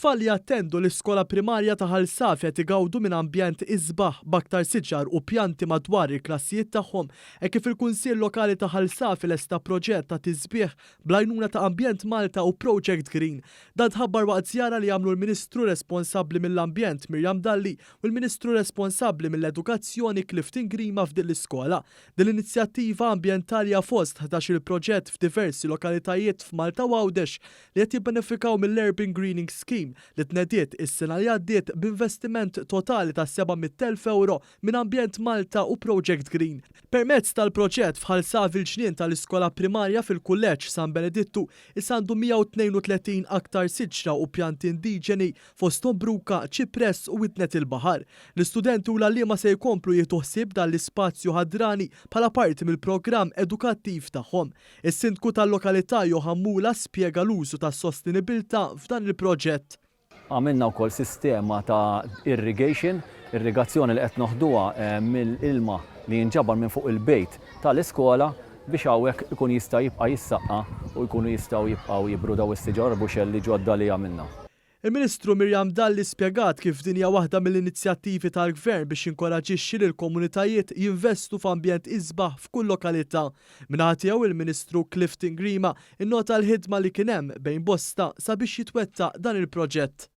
It-tfal li jattendu l-iskola primarja ta' Ħalsaf qed igawdu minn ambjent isbaħ b'aktar siġar u pjanti madwar il-klassijiet tagħhom kif il-Kunsill Lokali ta' Ħalsaf ilesta proġett ta' tisbieħ bl-għajnuna ta' Ambjent Malta u Project Green. Dan tħabbar waqt żjara li jagħmlu l-Ministru responsabbli mill-Ambjent Mirjam Dalli u l-Ministru responsabbli mill-Edukazzjoni Clifton Grima f'din l-iskola. Din l-inizjattiva ambjentali fost 11 il-proġett f'diversi lokalitajiet f'Malta u Għawdex li qed jibbenefikaw mill-Urban Greening Scheme li tnediet is-sena li għaddiet b'investiment totali ta' 700,000 euro minn Ambjent Malta u Project Green. Permezz tal-proġett f'Ħalsaf il-ġnien tal-iskola primarja fil-Kulleġġ San Benedittu isandu 132 aktar siġra u pjanti indiġeni fosthom bruka, ċipress u widnet il-baħar. L-istudenti u l-għalliema se jkomplu jieħdu ħsieb dan l-ispazju ħadrani bħala parti mill-programm edukattiv tagħhom. Is-sindku tal-lokalità Johan Mula spjega l-użu tas-sostenibilità f'dan il-proġett. Għamilna wkoll sistema ta' irrigazzjoni li qed noħduha mill-ilma li jinġabar minn fuq il-bejt tal-iskola biex hawnhekk ikun jista' jibqa' jissaqqa u jkunu jistgħu jibqgħu jibrudaw is-siġar buxelli ġodda li għamilna. Il-Ministru Mirjam Dalli spjegat kif din hija waħda mill-inizjattivi tal-Gvern biex jinkoraġixxi lil komunitajiet jinvestu f'ambjent isbaħ f'kull lokalità. Minħa tiegħu il-Ministru Clifton Grima innota l-ħidma li kien hemm bejn bosta sabiex jitwettaq dan il-proġett.